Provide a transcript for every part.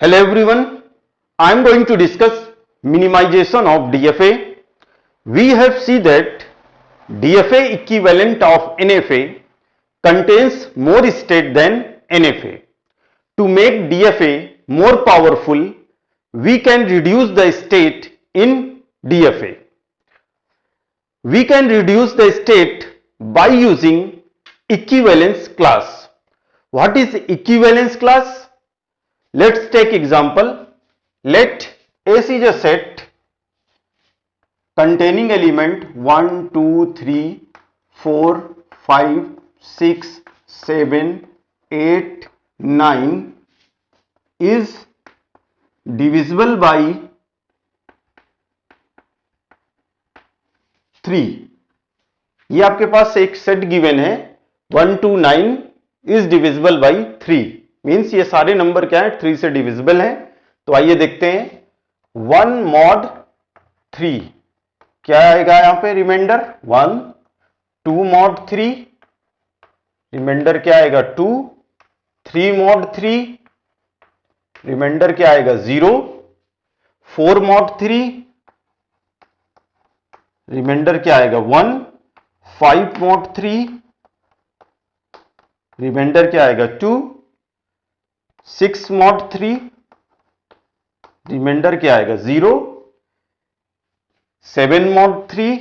Hello everyone, I am going to discuss minimization of DFA. We have seen that DFA equivalent of NFA contains more state than NFA. To make DFA more powerful, we can reduce the state in DFA. We can reduce the state by using equivalence class. What is equivalence class? Let's take example. Let S is a set containing element 1, 2, 3, 4, 5, 6, 7, 8, 9 is divisible by 3. ये आपके पास एक set given है 1 to 9 is divisible by 3. Means ये सारे number क्या है 3 से divisible है. तो आइए देखते हैं 1 mod 3 क्या आएगा यहां पे रिमाइंडर 1, 2 mod 3 रिमाइंडर क्या आएगा 2, 3 mod 3 रिमाइंडर क्या आएगा 0, 4 mod 3 रिमाइंडर क्या आएगा 1, 5 mod 3 रिमाइंडर क्या आएगा 2, 6 mod 3 रिमाइंडर क्या आएगा 0, 7 mod 3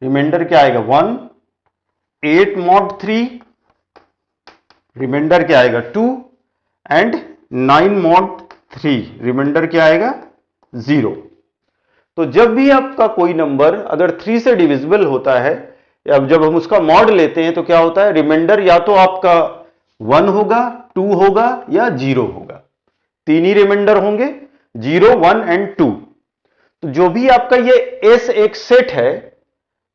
रिमाइंडर क्या आएगा 1, 8 mod 3 रिमाइंडर क्या आएगा 2 एंड 9 mod 3 रिमाइंडर क्या आएगा 0. तो जब भी आपका कोई नंबर अगर 3 से डिविजिबल होता है या जब हम उसका मॉड लेते हैं तो क्या होता है रिमाइंडर या तो आपका 1 होगा, 2 होगा या 0 होगा. तीन ही रिमाइंडर होंगे 0, 1 एंड 2. तो जो भी आपका ये एस एक सेट है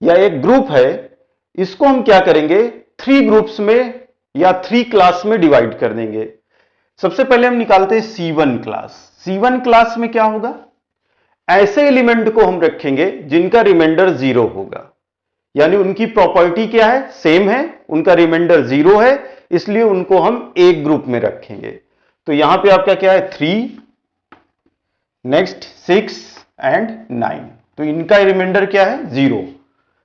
या एक ग्रुप है इसको हम क्या करेंगे 3 ग्रुप्स में या 3 क्लास में डिवाइड कर देंगे. सबसे पहले हम निकालते हैं C1 क्लास. C1 क्लास में क्या होगा ऐसे एलिमेंट को हम रखेंगे जिनका रिमाइंडर 0 होगा. यानी उनकी प्रॉपर्टी क्या है सेम है, उनका रिमाइंडर 0 है, इसलिए उनको हम एक ग्रुप में रखेंगे. तो यहां पे आपका क्या है 3, नेक्स्ट 6 एंड 9. तो इनका रिमाइंडर क्या है 0.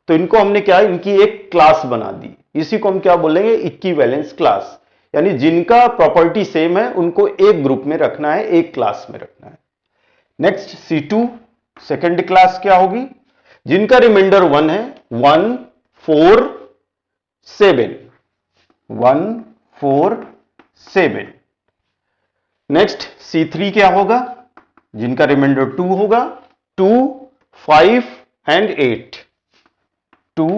तो इनको हमने क्या है इनकी एक क्लास बना दी. इसी को हम क्या बोलेंगे इक्विवेलेंस क्लास. यानी जिनका प्रॉपर्टी सेम है उनको एक ग्रुप में रखना है, एक क्लास में रखना है. नेक्स्ट C2 सेकेंड क्लास क्या होगी जिनका रिमाइंडर 1 है 1, 4, 7 1, 4, 7. नेक्स्ट C3 क्या होगा जिनका रिमाइंडर 2 होगा 2, 5 एंड 8 2,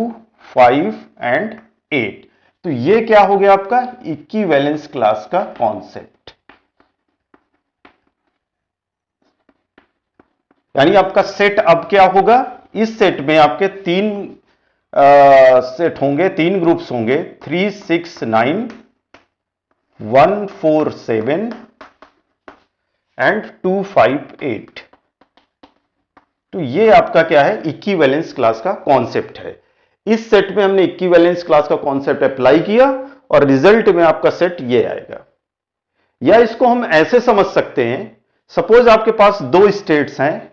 5 एंड 8. तो ये क्या हो गया आपका इक्विवेलेंस क्लास का कॉन्सेप्ट. यानी आपका सेट अब क्या होगा इस सेट में आपके 3 सेट होंगे, 3 ग्रुप्स होंगे 3, 6, 9 1, 4, 7 एंड 2, 5, 8. तो ये आपका क्या है इक्विवेलेंस क्लास का कॉन्सेप्ट है. इस सेट में हमने इक्विवेलेंस क्लास का कॉन्सेप्ट अप्लाई किया और रिजल्ट में आपका सेट ये आएगा. या इसको हम ऐसे समझ सकते हैं सपोज आपके पास 2 स्टेट्स हैं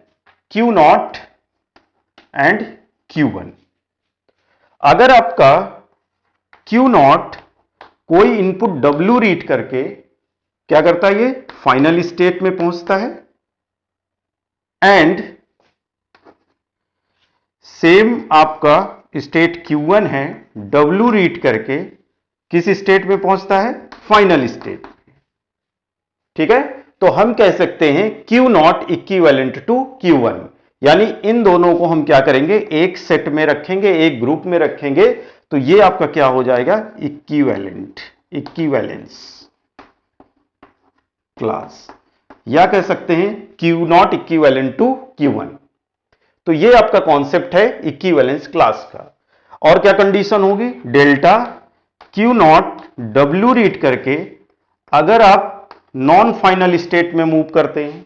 Q0 एंड Q1. अगर आपका Q0 कोई इनपुट W रीड करके क्या करता है ये फाइनल स्टेट में पहुंचता है एंड सेम आपका स्टेट Q1 है W रीड करके किस स्टेट में पहुंचता है फाइनल स्टेट. ठीक है. तो हम कह सकते हैं Q0 इक्विवेलेंट टू Q1. यानी इन दोनों को हम क्या करेंगे एक सेट में रखेंगे, एक ग्रुप में रखेंगे. तो ये आपका क्या हो जाएगा इक्विवेलेंस क्लास. या कह सकते हैं Q0 इक्विवेलेंट टू Q1. तो ये आपका कॉन्सेप्ट है इक्विवेलेंस क्लास का. और क्या कंडीशन होगी डेल्टा Q0 W रीड करके अगर आप नॉन फाइनल स्टेट में मूव करते हैं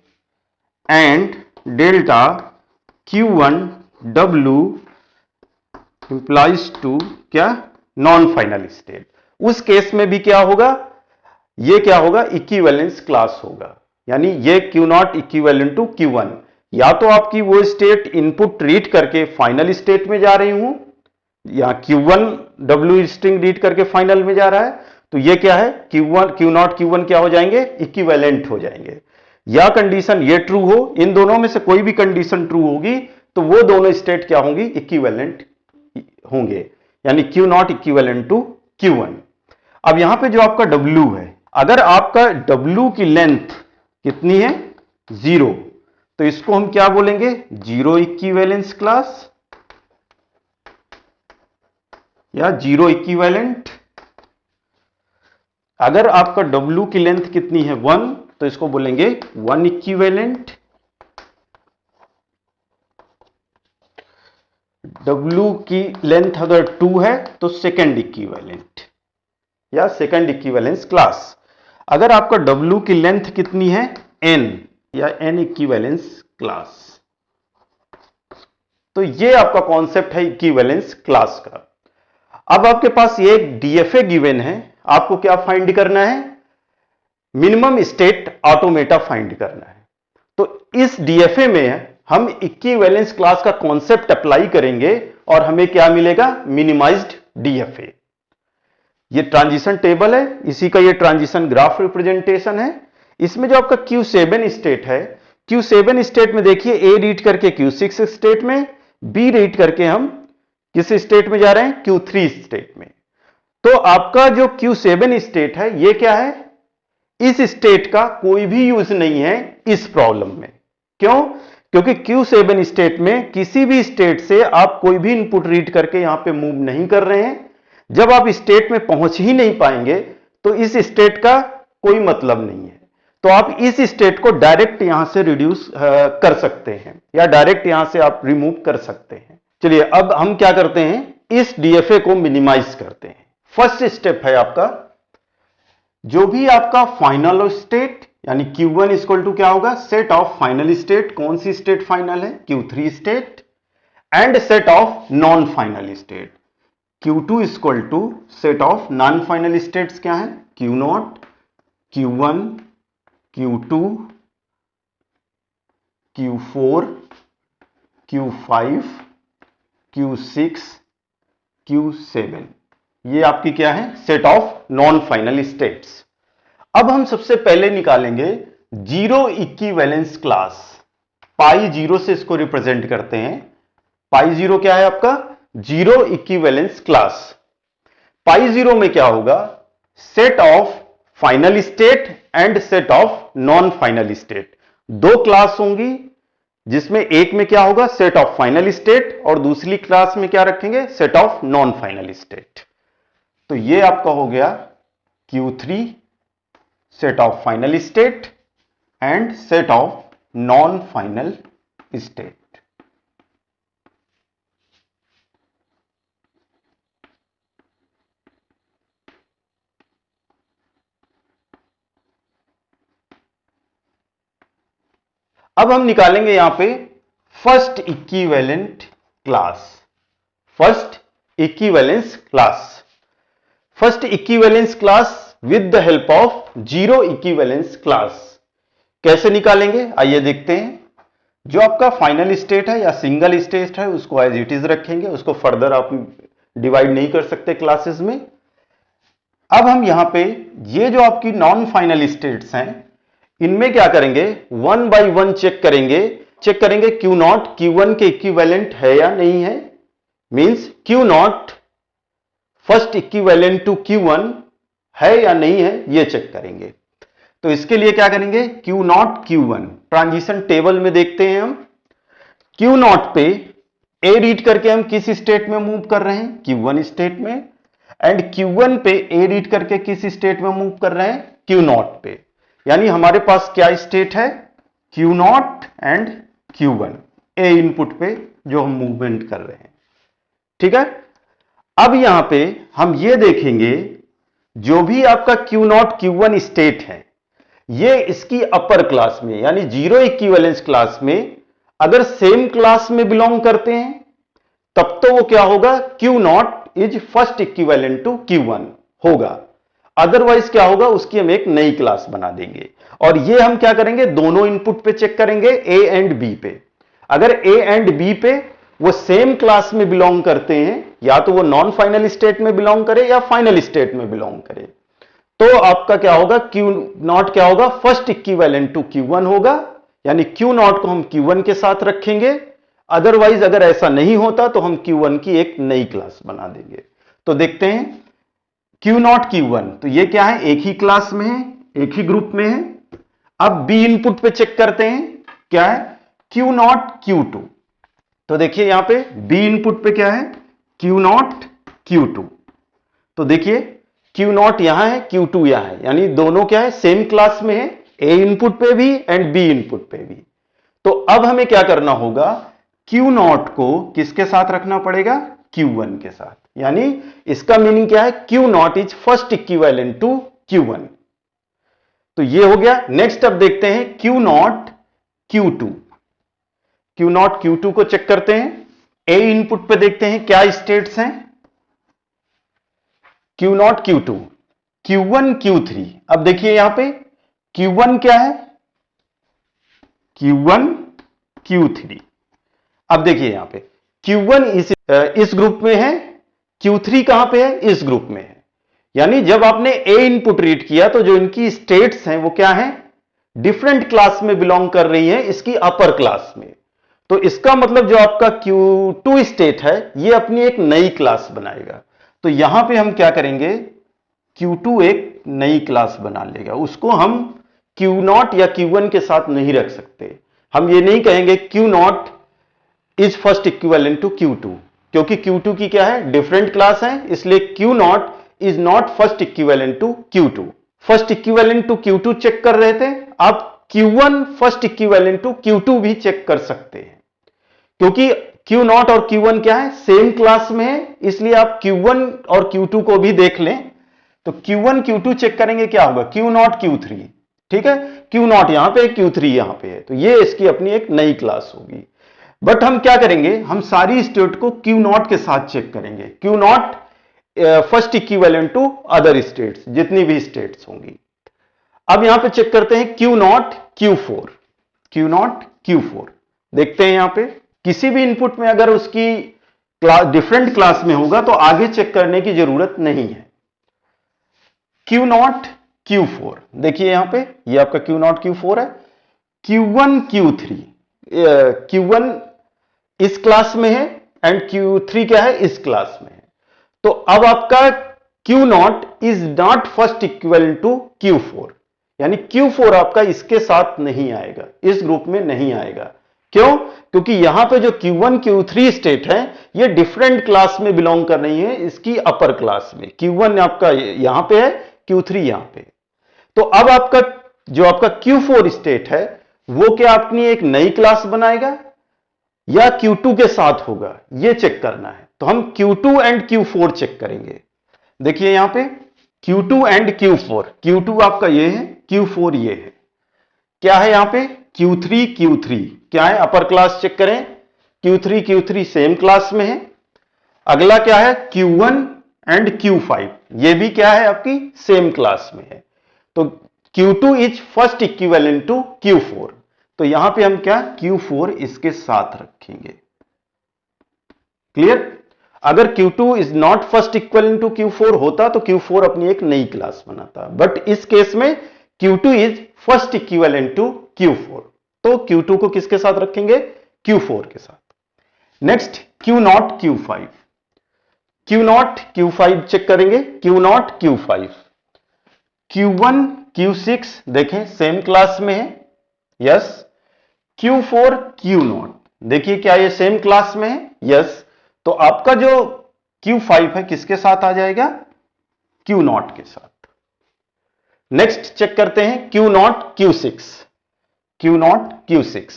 and delta Q1 W implies to क्या नॉन फाइनल स्टेट. उस केस में भी क्या होगा ये क्या होगा, इक्विवेलेंस क्लास होगा, यानी ये Q0 इक्विवेलेंट टू Q1। या तो आपकी वो स्टेट इनपुट रीड करके फाइनल स्टेट में जा रही हूं, या Q1 W स्ट्रिंग रीड करके फाइनल में जा रहा है, तो ये क्या है, Q0 Q1 क्या हो जाएंगे, इक्विवेलेंट हो जाएंगे। या कंडीशन ये ट्रू हो, इन दोनों में से कोई भी कंडीशन ट्रू होगी तो वो दोनों स्टेट क्या होंगी, इक्विवेलेंट होंगे, यानी Q0 इक्विवेलेंट टू Q1। अब यहां पे जो आपका W है, अगर आपका W की लेंथ कितनी है, 0, तो इसको हम क्या बोलेंगे, जीरो इक्विवेलेंस क्लास या जीरो इक्विवेलेंट। अगर आपका W की लेंथ कितनी है, 1, तो इसको बोलेंगे 1 इक्विवेलेंट। W की लेंथ अगर 2 है तो सेकेंड इक्विवेलेंट या सेकेंड इक्विवेलेंस क्लास। अगर आपका W की लेंथ कितनी है, N या N इक्विवेलेंस क्लास। तो ये आपका कॉन्सेप्ट है इक्विवेलेंस क्लास का। अब आपके पास ये एक डीएफए गिवन है, आपको क्या फाइंड करना है, मिनिमम स्टेट ऑटोमेटा फाइंड करना है। तो इस डीएफए में हम इक्विवेलेंस क्लास का कॉन्सेप्ट अप्लाई करेंगे और हमें क्या मिलेगा, मिनिमाइज्ड डीएफए। ये ट्रांजिशन टेबल है, इसी का ये ट्रांजिशन ग्राफ रिप्रेजेंटेशन है। इसमें जो आपका Q7 स्टेट है, Q7 स्टेट में देखिए ए रीड करके Q6 स्टेट में, बी रीड करके हम किस स्टेट में जा रहे हैं, Q3 स्टेट में। तो आपका जो Q7 स्टेट है ये क्या है, इस स्टेट का कोई भी यूज नहीं है इस प्रॉब्लम में। क्यों, क्योंकि Q7 स्टेट में किसी भी स्टेट से आप कोई भी इनपुट रीड करके यहां पे मूव नहीं कर रहे हैं। जब आप स्टेट में पहुंच ही नहीं पाएंगे तो इस स्टेट का कोई मतलब नहीं है। तो आप इस स्टेट को डायरेक्ट यहां से रिड्यूस कर सकते हैं या डायरेक्ट यहां से आप रिमूव कर सकते हैं। चलिए अब हम क्या करते हैं, इस डीएफए को मिनिमाइज करते हैं। फर्स्ट स्टेप है आपका, जो भी आपका फाइनल स्टेट यानी Q1 इक्वल टू क्या होगा, सेट ऑफ फाइनल स्टेट। कौन सी स्टेट फाइनल है, Q3 state, and set of non final state. Q2 equal to set of non final states क्या है, Q0, Q1, Q2, Q4, Q5, Q6, Q7। ये आपकी क्या है, set of non final states. अब हम सबसे पहले निकालेंगे zero equivalence class. Pi zero से इसको रिप्रेजेंट करते हैं। पाई जीरो क्या है आपका, zero equivalence class. Pi zero में क्या होगा, set of final state and set of non final state. दो क्लास होंगी जिसमें एक में क्या होगा, सेट ऑफ फाइनल स्टेट, और दूसरी क्लास में क्या रखेंगे, set of non final state. तो ये आपका हो गया Q3 set of final state and set of non final state. अब हम निकालेंगे यहां पे first equivalent class. First equivalence class, first equivalence class with the help of zero equivalence class. कैसे निकालेंगे, आइए देखते हैं। जो आपका फाइनल स्टेट है या सिंगल स्टेट है उसको एज इट इज रखेंगे, उसको फर्दर आप डिवाइड नहीं कर सकते क्लासेस में। अब हम यहां पे ये जो आपकी नॉन फाइनल स्टेट्स हैं इनमें क्या करेंगे, वन बाय वन चेक करेंगे Q0 Q1 के इक्विवेलेंट है या नहीं है। Means Q0 first equivalent to Q1 है या नहीं है, ये चेक करेंगे। तो इसके लिए क्या करेंगे, Q0 Q1 ट्रांजिशन टेबल में देखते हैं हम। Q0 पे ए रीड करके हम किस स्टेट में मूव कर रहे हैं, Q1 स्टेट में, एंड Q1 पे ए रीड करके किस स्टेट में मूव कर रहे हैं, Q0 पे। यानी हमारे पास क्या स्टेट है, Q0 and Q1, A input पे जो हम मूवमेंट कर रहे हैं। ठीक है, अब यहां पे हम ये देखेंगे जो भी आपका Q0 Q1 स्टेट है ये इसकी अपर क्लास में यानी जीरो इक्विवेलेंस क्लास में अगर सेम क्लास में बिलोंग करते हैं तब तो वो क्या होगा, Q0 is first equivalent to Q1 होगा। अदरवाइज क्या होगा, उसकी हम एक नई क्लास बना देंगे। और ये हम क्या करेंगे, दोनों इनपुट पे चेक करेंगे, ए एंड बी पे। अगर ए एंड बी पे वो सेम क्लास में बिलोंग करते हैं, या तो वो नॉन फाइनल स्टेट में बिलोंग करे या फाइनल स्टेट में बिलोंग करे, तो आपका क्या होगा, क्यू नॉट क्या होगा, फर्स्ट इक्विवेलेंट टू Q1 होगा, यानी Q नॉट को हम Q1 के साथ रखेंगे। अदरवाइज अगर ऐसा नहीं होता तो हम Q1 की एक नई क्लास बना देंगे। तो देखते हैं Q नॉट Q1, तो ये क्या है, एक ही क्लास में है, एक ही ग्रुप में है। अब B इनपुट पे चेक करते हैं, क्या है, Q नॉट Q2। तो देखिए यहां पे B इनपुट पे क्या है, Q नॉट Q2। तो देखिए Q नॉट यहां है, Q2 यहां है, यानी दोनों क्या है, सेम क्लास में है, A इनपुट पे भी एंड B इनपुट पे भी। तो अब हमें क्या करना होगा, Q नॉट को किसके साथ रखना पड़ेगा, Q1 के साथ। यानी इसका मीनिंग क्या है, Q naught is first equivalent to Q1। तो ये हो गया। नेक्स्ट अब देखते हैं Q not Q2। Q not Q2 को चेक करते हैं। A इनपुट पे देखते हैं क्या स्टेट्स हैं, Q not Q2, Q1 Q3। अब देखिए यहां पे Q1 क्या है, Q1 Q3। अब देखिए यहां पे Q1 इस ग्रुप में है, Q3 कहां पे है, इस ग्रुप में है। यानी जब आपने A इनपुट रीड किया तो जो इनकी स्टेट्स हैं वो क्या है, डिफरेंट क्लास में बिलोंग कर रही है, इसकी अपर क्लास में। तो इसका मतलब जो आपका Q2 स्टेट है ये अपनी एक नई क्लास बनाएगा। तो यहां पे हम क्या करेंगे, Q2 एक नई क्लास बना लेगा, उसको हम Q नॉट या Q1 के साथ नहीं रख सकते। हम ये नहीं कहेंगे Q naught is first equivalent to Q2, क्योंकि Q2 की क्या है, डिफरेंट क्लास है, इसलिए Q naught is not first equivalent to Q2। First equivalent to Q2 check कर रहे थे, आप Q1 first equivalent to Q2 भी चेक कर सकते हैं, क्योंकि Q नॉट और Q1 क्या है, सेम क्लास में है, इसलिए आप Q1 और Q2 को भी देख लें। तो Q1 Q2 चेक करेंगे, क्या होगा, Q नॉट Q3। ठीक है, Q नॉट यहां पे, Q3 यहां पे है, तो ये इसकी अपनी एक नई क्लास होगी। बट हम क्या करेंगे, हम सारी स्टेट को Q नॉट के साथ चेक करेंगे। Q naught first equivalent to other states, जितनी भी स्टेट्स होंगी। अब यहां पे चेक करते हैं Q not Q4। Q not Q4 देखते हैं, यहां पे किसी भी इनपुट में अगर उसकी डिफरेंट क्लास में होगा तो आगे चेक करने की जरूरत नहीं है। Q नॉट Q4 देखिए यहां पे, ये आपका Q नॉट Q4 है। Q1 Q3, Q1 इस क्लास में है एंड Q3 क्या है, इस क्लास में है। तो अब आपका Q naught is not first equal to Q4, यानी Q4 आपका इसके साथ नहीं आएगा, इस ग्रुप में नहीं आएगा। क्यों, क्योंकि यहां पे जो Q1 Q3 स्टेट है ये डिफरेंट क्लास में बिलोंग कर रही है, इसकी अपर क्लास में। Q1 आपका यहां पे है, Q3 यहां पे। तो अब आपका जो आपका Q4 स्टेट है वो क्या अपनी एक नई क्लास बनाएगा या Q2 के साथ होगा, ये चेक करना है। तो हम Q2 एंड Q4 चेक करेंगे। देखिए यहां पे Q2 एंड Q4, Q2 आपका ये है, Q4 ये है। क्या है यहां पे, Q3 Q3 क्या है, अपर क्लास चेक करें, Q3 Q3 सेम क्लास में है। अगला क्या है, Q1 एंड Q5, ये भी क्या है, आपकी सेम क्लास में है। तो Q2 is first equivalent to Q4, तो यहां पे हम क्या, Q4 इसके साथ रखेंगे। क्लियर। अगर Q2 is not first equivalent to Q4 होता तो Q4 अपनी एक नई क्लास बनाता, बट इस केस में Q2 is first equivalent to Q4, तो Q2 को किसके साथ रखेंगे, Q4 के साथ। Next Q naught Q5, Q naught Q5 check करेंगे, Q naught Q5, Q1 Q6 देखें सेम क्लास में है, यस। Q4 Q नॉट देखिए क्या ये सेम क्लास में है, यस। तो आपका जो Q5 है किसके साथ आ जाएगा, Q नॉट के साथ। नेक्स्ट चेक करते हैं Q not Q6, Q not Q6,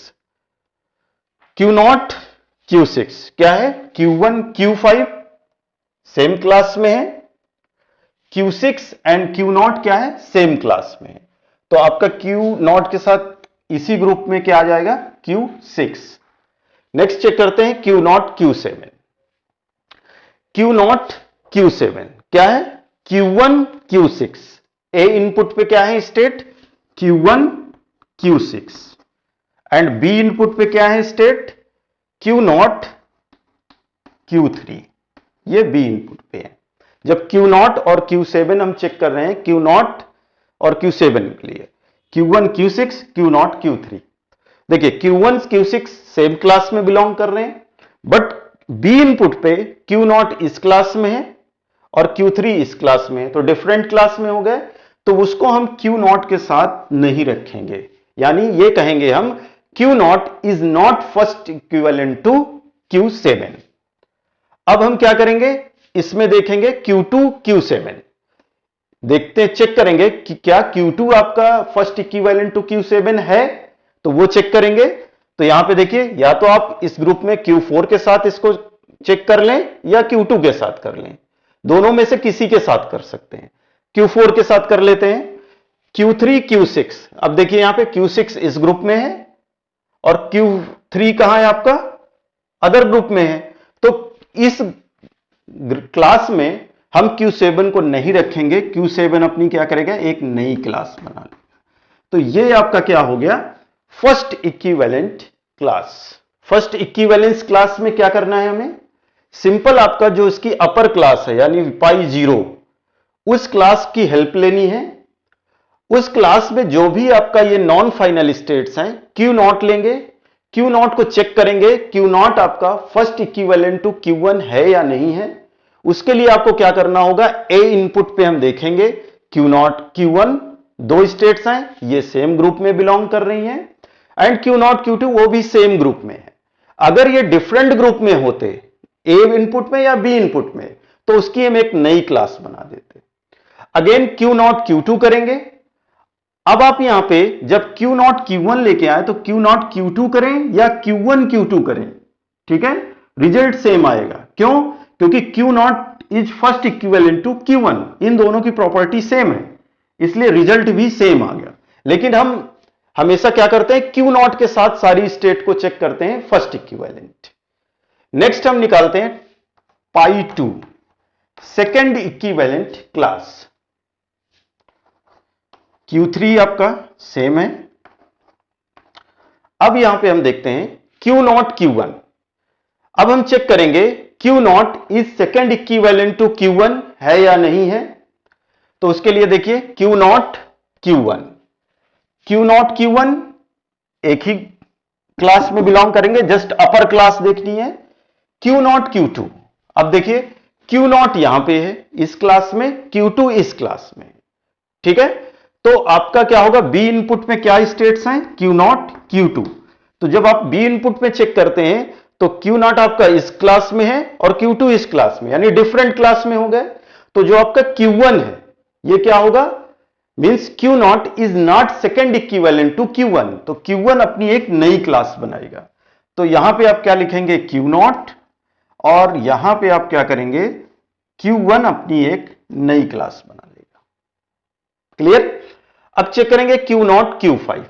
Q not Q6 क्या है, Q1 Q5 सेम क्लास में है, Q6 एंड Q नॉट क्या है, सेम क्लास में है। तो आपका Q नॉट के साथ इसी ग्रुप में क्या आ जाएगा, Q6। नेक्स्ट चेक करते हैं Q not Q7, Q not Q7 क्या है, Q1 Q6, ए इनपुट पे क्या है state Q1 Q6 and B input पे क्या है स्टेट Q0 Q3, ये बी इनपुट पे है। जब Q0 और Q7 हम चेक कर रहे हैं, Q0 और Q7 के लिए Q1 Q6 Q0 Q3, देखिए Q1 Q6 सेम क्लास में बिलोंग कर रहे हैं, बट बी इनपुट पे Q0 इस क्लास में है और Q3 इस क्लास में है, तो डिफरेंट क्लास में हो गए, तो उसको हम Q0 के साथ नहीं रखेंगे, यानी ये कहेंगे हम Q0 is not first equivalent to Q7। अब हम क्या करेंगे, इसमें देखेंगे Q2 Q7, देखते हैं चेक करेंगे कि क्या Q2 आपका फर्स्ट इक्विवेलेंट टू Q7 है, तो वो चेक करेंगे। तो यहां पे देखिए, या तो आप इस ग्रुप में Q4 के साथ इसको चेक कर लें या Q2 के साथ कर लें, दोनों में से किसी के साथ कर सकते हैं। Q4 के साथ कर लेते हैं, Q3 Q6, अब देखिए यहां पे Q6 इस ग्रुप में है और Q3 कहां है आपका, अदर ग्रुप में है, तो इस क्लास में हम Q7 को नहीं रखेंगे, Q7 अपनी क्या करेगा, एक नई क्लास बना लेगा। तो ये आपका क्या हो गया, first equivalent class. First equivalence class में क्या करना है हमें, सिंपल आपका जो इसकी अपर क्लास है यानी पाई 0, उस क्लास की हेल्प लेनी है। उस क्लास में जो भी आपका ये नॉन फाइनल स्टेट्स हैं, Q0 लेंगे, Q0 को चेक करेंगे, Q0 आपका फर्स्ट इक्विवेलेंट टू Q1 है या नहीं है। उसके लिए आपको क्या करना होगा, ए इनपुट पे हम देखेंगे Q0 Q1 दो स्टेट्स हैं, ये सेम ग्रुप में बिलोंग कर रही हैं, एंड Q0 Q2 वो भी सेम ग्रुप में है। अगर ये डिफरेंट ग्रुप में होते, ए इनपुट में या बी इनपुट में, तो उसकी हम एक नई क्लास बना देते। अगेन Q0 Q2 करेंगे। अब आप यहां पे जब Q0 Q1 लेके आए तो Q0 Q2 करें या Q1 Q2 करें, ठीक है, रिजल्ट सेम आएगा। क्यों, क्योंकि Q0 is first equivalent to Q1, इन दोनों की प्रॉपर्टी सेम है, इसलिए रिजल्ट भी सेम आ गया। लेकिन हम हमेशा क्या करते हैं, Q0 के साथ सारी स्टेट को चेक करते हैं फर्स्ट इक्विवेलेंट। नेक्स्ट हम निकालते हैं पाई 2, सेकेंड इक्विवेलेंट क्लास। Q3 आपका सेम है। अब यहां पे हम देखते हैं Q0 Q1, अब हम चेक करेंगे Q0 is second equivalent to Q1 है या नहीं है। तो उसके लिए देखिए Q0 Q1, Q0 Q1 एक ही क्लास में बिलोंग करेंगे, जस्ट अपर क्लास देखनी है। Q0 Q2, अब देखिए Q0 यहां पे है इस क्लास में, Q2 इस क्लास में, ठीक है। तो आपका क्या होगा, बी इनपुट में क्या स्टेट्स हैं, Q0 Q2। तो जब आप बी इनपुट में चेक करते हैं तो Q0 आपका इस क्लास में है और Q2 इस क्लास में, यानी डिफरेंट क्लास में हो गए। तो जो आपका Q1 है ये क्या होगा, means Q0 is not second equivalent to Q1, तो Q1 अपनी एक नई क्लास बनाएगा। तो यहां पे आप क्या लिखेंगे, Q0, और यहां पे आप क्या करेंगे, Q1 अपनी एक नई क्लास बना लेगा। क्लियर। अब चेक करेंगे Q0 Q5,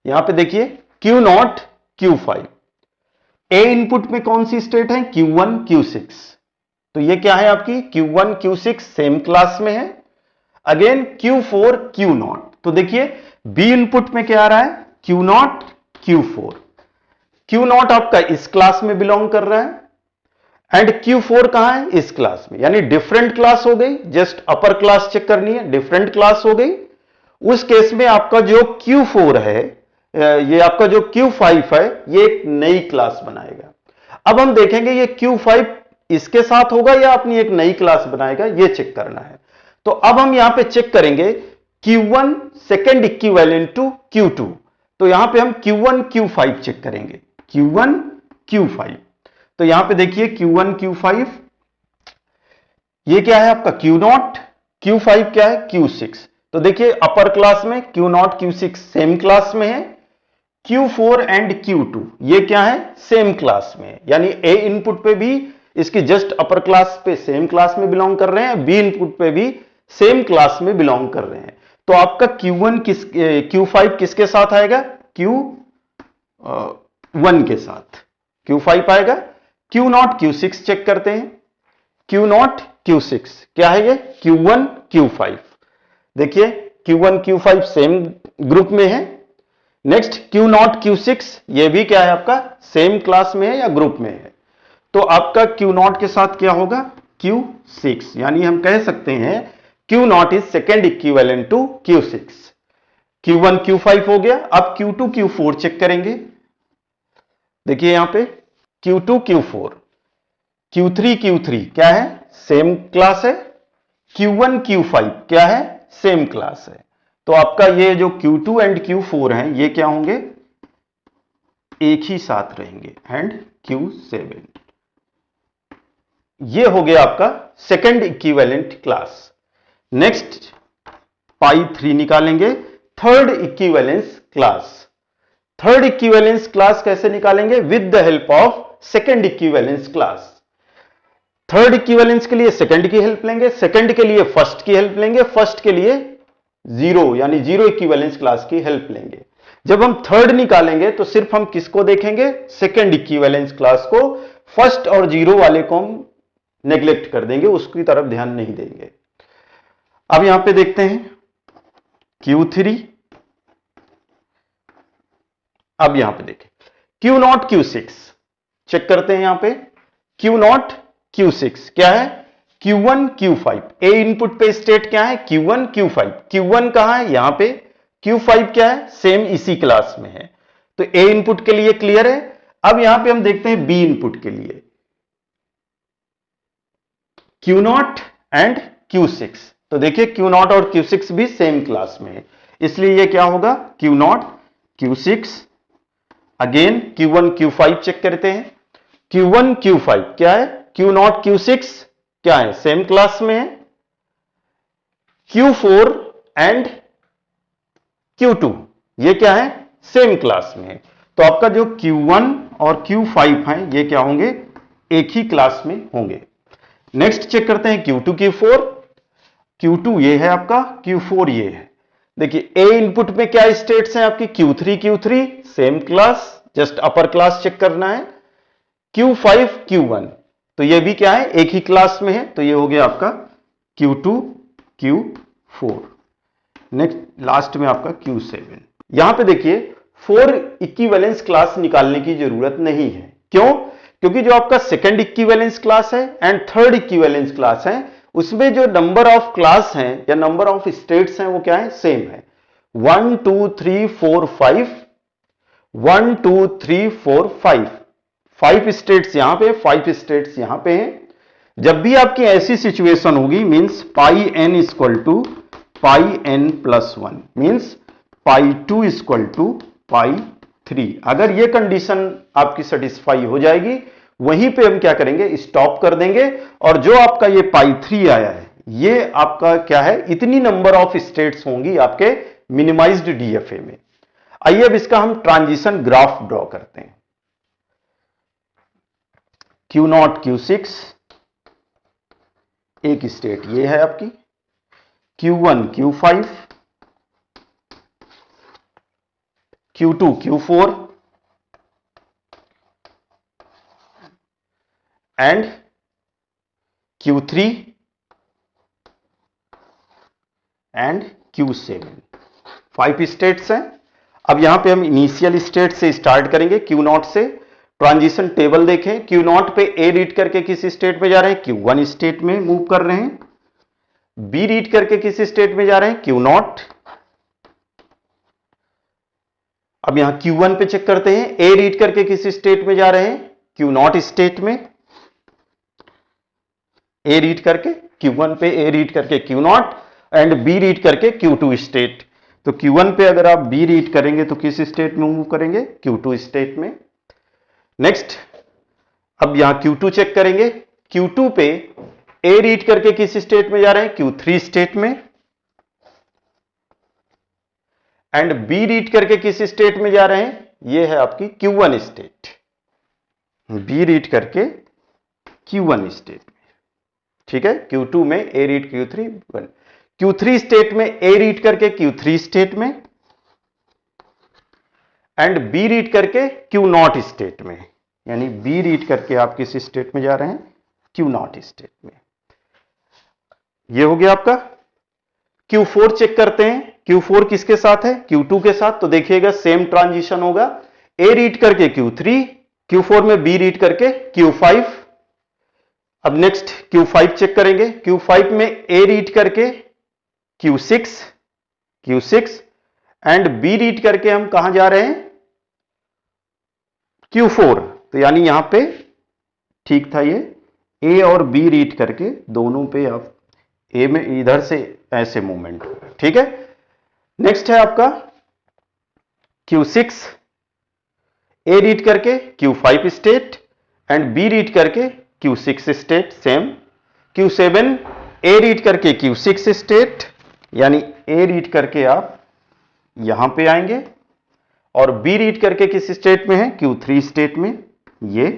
यहां पे देखिए Q0 Q5, ए इनपुट में कौन सी स्टेट है, Q1 Q6, तो ये क्या है आपकी Q1 Q6 सेम क्लास में है। अगेन Q4 Q0, तो देखिए बी इनपुट में क्या आ रहा है, Q0 Q4, Q0 आपका इस क्लास में बिलोंग कर रहा है एंड Q4 कहां है, इस क्लास में, यानी डिफरेंट क्लास हो गई, जस्ट अपर क्लास चेक करनी है, डिफरेंट क्लास हो गई। उस केस में आपका जो Q4 है, ये आपका जो Q5 है, ये एक नई क्लास बनाएगा। अब हम देखेंगे ये Q5 इसके साथ होगा या अपनी एक नई क्लास बनाएगा, ये चेक करना है। तो अब हम यहां पे चेक करेंगे Q1 second equivalent to Q2, तो यहां पे हम Q1 Q5 चेक करेंगे, Q1 Q5। तो यहां पे देखिए Q1 Q5, ये क्या है आपका Q0, Q5 क्या है Q6। तो देखिए अपर क्लास में Q0 Q6 सेम क्लास में है, Q4 एंड Q2 ये क्या है, सेम क्लास में, यानी ए इनपुट पे भी इसकी जस्ट अपर क्लास पे सेम क्लास में बिलोंग कर रहे हैं, बी इनपुट पे भी सेम क्लास में बिलोंग कर रहे हैं। तो आपका Q5 किसके साथ आएगा, Q1 के साथ Q5 आएगा। Q0 Q6 चेक करते हैं, Q0 Q6, क्या है ये Q1 Q5। देखिए Q1 Q5 सेम ग्रुप में है। नेक्स्ट Q0 Q6 ये भी क्या है आपका सेम क्लास में है या ग्रुप में है, तो आपका Q0 के साथ क्या होगा Q6, यानी हम कह सकते हैं Q0 is second equivalent to Q6। Q1 Q5 हो गया। अब Q2 Q4 चेक करेंगे। देखिए यहां पे Q2 Q4, Q3 Q3 क्या है सेम क्लास है, Q1 Q5 क्या है सेम क्लास है। तो आपका ये जो Q2 एंड Q4 हैं ये क्या होंगे एक ही साथ रहेंगे, एंड Q7 ये हो गया आपका सेकंड इक्विवेलेंट क्लास। नेक्स्ट पाई 3 निकालेंगे, third equivalence class. Third equivalence class कैसे निकालेंगे, with the help of second equivalence class. Third equivalence के लिए सेकंड की हेल्प लेंगे, सेकंड के लिए फर्स्ट की हेल्प लेंगे, फर्स्ट के लिए जीरो यानी जीरो इक्विवेलेंस क्लास की हेल्प लेंगे। जब हम थर्ड निकालेंगे तो सिर्फ हम किसको देखेंगे, सेकंड इक्विवेलेंस क्लास को। फर्स्ट और जीरो वाले को हम नेग्लेक्ट कर देंगे, उसकी तरफ ध्यान नहीं देंगे। अब यहां पे देखते हैं Q3, अब यहां पे देखें Q0 Q6 चेक करते हैं। यहां पे Q0 Q6 क्या है Q1 Q5। ए इनपुट पे स्टेट क्या है Q1 Q5। Q1 कहां है यहां पे, Q5 क्या है सेम इसी क्लास में है। तो ए इनपुट के लिए क्लियर है। अब यहां पे हम देखते हैं बी इनपुट के लिए Q0 एंड Q6। तो देखिए Q0 और Q6 भी सेम क्लास में है, इसलिए ये क्या होगा Q0 Q6। Again Q1 Q5 check करते हैं। Q1 Q5 क्या है Q0 Q6 क्या है सेम क्लास में है। Q4 एंड Q2 ये क्या है सेम क्लास में है। तो आपका जो Q1 और Q5 हैं ये क्या होंगे एक ही क्लास में होंगे। नेक्स्ट चेक करते हैं Q2 Q4। Q2 ये है आपका, Q4 ये है। देखिए ए इनपुट में क्या स्टेट्स हैं आपकी Q3 Q3 same class, just upper class check करना है। Q5 Q1 तो ये भी क्या है एक ही क्लास में है, तो ये हो गया आपका Q2 Q4। नेक्स्ट लास्ट में आपका Q7। यहां पे देखिए 4 इक्विवेलेंस क्लास निकालने की जरूरत नहीं है। क्यों, क्योंकि जो आपका सेकंड इक्विवेलेंस क्लास है एंड थर्ड इक्विवेलेंस क्लास है उसमें जो नंबर ऑफ क्लास हैं या नंबर ऑफ स्टेट्स हैं वो क्या है सेम है। 1 2 3 4 5 1 2 3 4 5 5 स्टेट्स यहां पे 5 स्टेट्स यहां पे हैं। जब भी आपकी ऐसी सिचुएशन होगी means pi n equal to pi n plus 1 means pi 2 equal to pi 3, अगर ये कंडीशन आपकी सेटिस्फाई हो जाएगी वहीं पे हम क्या करेंगे स्टॉप कर देंगे, और जो आपका ये पाई 3 आया है ये आपका क्या है इतनी नंबर ऑफ स्टेट्स होंगी आपके मिनिमाइज्ड डीएफए में। आइए अब इसका हम ट्रांजिशन ग्राफ ड्रॉ करते हैं। Q0 Q6 एक स्टेट ये है आपकी, Q1 Q5 Q2 Q4 and Q3 and Q7 5 states हैं। अब यहां पे हम इनिशियल स्टेट से स्टार्ट करेंगे Q0 से। ट्रांजिशन टेबल देखें, Q0 पे A रीड करके किस स्टेट में जा रहे हैं Q1 स्टेट में मूव कर रहे हैं, B रीड करके किस स्टेट में जा रहे हैं Q0। अब यहां Q1 पे चेक करते हैं A रीड करके किस स्टेट में जा रहे हैं Q0 स्टेट में, A रीड करके Q1 पे A रीड करके Q0 एंड B रीड करके Q2 स्टेट। तो Q1 पे अगर आप B रीड करेंगे तो किस स्टेट में मूव करेंगे Q2 स्टेट में। नेक्स्ट अब यहां Q2 चेक करेंगे, Q2 पे A रीड करके किस स्टेट में जा रहे हैं Q3 स्टेट में, एंड B रीड करके किस स्टेट में जा रहे हैं ये है आपकी Q1 स्टेट। B रीड करके Q1 स्टेट में, ठीक है। Q2 में A read Q3 1, Q3 state में A रीड करके Q3 स्टेट में एंड B रीड करके Q0 स्टेट में, यानी B रीड करके आप किस स्टेट में जा रहे हैं Q0 स्टेट में। ये हो गया आपका। Q4 चेक करते हैं, Q4 किसके साथ है, Q2 के साथ। तो देखिएगा सेम ट्रांजिशन होगा, A रीड करके Q3, Q4 में B रीड करके Q5। अब नेक्स्ट Q5 चेक करेंगे, Q5 में A रीड करके Q6 एंड B रीड करके हम कहां जा रहे हैं, Q4। तो यानी यहां पे ठीक था, ये A और B रीड करके दोनों पे आप A में इधर से ऐसे मूवमेंट होगा, ठीक है। नेक्स्ट है आपका Q6, A रीड करके Q5 state and B read करके Q6 state same. Q7 A read करके Q6 स्टेट, यानी A रीड करके आप यहां पे आएंगे और B रीड करके किस स्टेट में है, Q3 स्टेट में। ये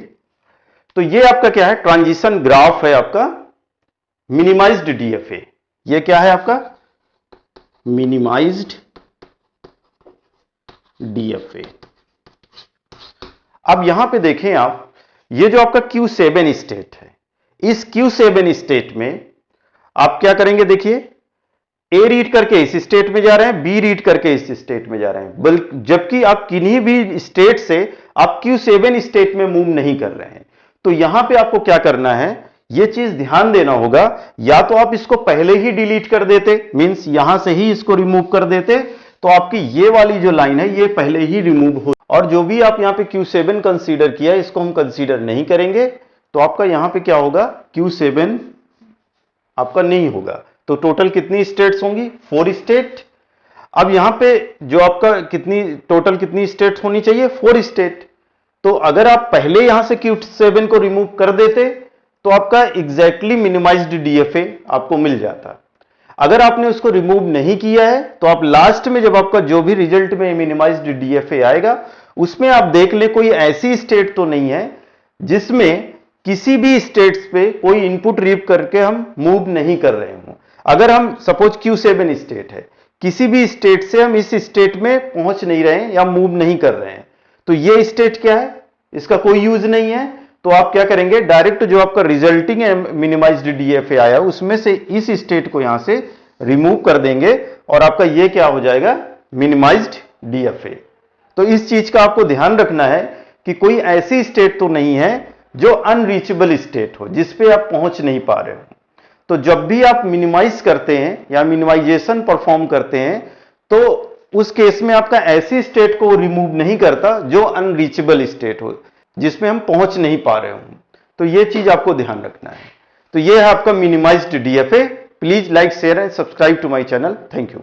तो ये आपका क्या है, ट्रांजिशन ग्राफ है आपका मिनिमाइज्ड डीएफए। ये क्या है आपका, मिनिमाइज्ड डीएफए। अब यहां पे देखें आप, ये जो आपका Q7 स्टेट है, इस Q7 स्टेट में आप क्या करेंगे, देखिए A रीड करके इस स्टेट में जा रहे हैं, B रीड करके इस स्टेट में जा रहे हैं, जबकि आप किन्हीं भी स्टेट से आप Q7 स्टेट में मूव नहीं कर रहे हैं। तो यहां पे आपको क्या करना है, यह चीज ध्यान देना होगा, या तो आप इसको पहले ही डिलीट कर देते, मींस यहां से ही इसको रिमूव कर देते, तो आपकी ये वाली जो लाइन है ये पहले ही रिमूव हो, और जो भी आप यहां पे Q7 कंसीडर किया इसको हम कंसीडर नहीं करेंगे। तो आपका यहां पे क्या होगा, Q7 आपका नहीं होगा। तो टोटल कितनी स्टेट्स होंगी, 4 स्टेट। अब यहां पे जो आपका टोटल कितनी स्टेट्स होनी चाहिए, 4 स्टेट। तो अगर आप पहले यहां से Q7 को रिमूव कर देते तो आपका एग्जैक्टली मिनिमाइज्ड डीएफए आपको मिल जाता। अगर आपने उसको रिमूव नहीं किया है तो आप लास्ट में जब आपका जो भी रिजल्ट में मिनिमाइज्ड डीएफए आएगा उसमें आप देख ले कोई ऐसी स्टेट तो नहीं है जिसमें किसी भी स्टेट्स पे कोई इनपुट रीड करके हम मूव नहीं कर रहे हों। अगर हम सपोज Q7 स्टेट है, किसी भी स्टेट से हम इस स्टेट में पहुंच नहीं रहे हैं या मूव नहीं कर रहे हैं, तो ये स्टेट क्या है, इसका कोई यूज नहीं है। तो आप क्या करेंगे, डायरेक्ट जो आपका रिजल्टिंग मिनिमाइज्ड डीएफए आया उसमें से इस स्टेट को यहां से रिमूव कर देंगे और आपका ये क्या हो जाएगा, मिनिमाइज्ड डीएफए। तो इस चीज का आपको ध्यान रखना है कि कोई ऐसी स्टेट तो नहीं है जो अनरीचेबल स्टेट हो, जिसपे आप पहुंच नहीं पा रहे हो। तो जब भी आप मिनिमाइज करते हैं या मिनिमाइजेशन परफॉर्म करते हैं तो उस केस में आपका ऐसी स्टेट को रिमूव नहीं करता जो अनरीचेबल स्टेट हो, जिसमें हम पहुंच नहीं पा रहे हों। तो यह चीज आपको ध्यान रखना है। तो यह है आपका minimised DFA. Please like, share and subscribe to my channel. Thank you.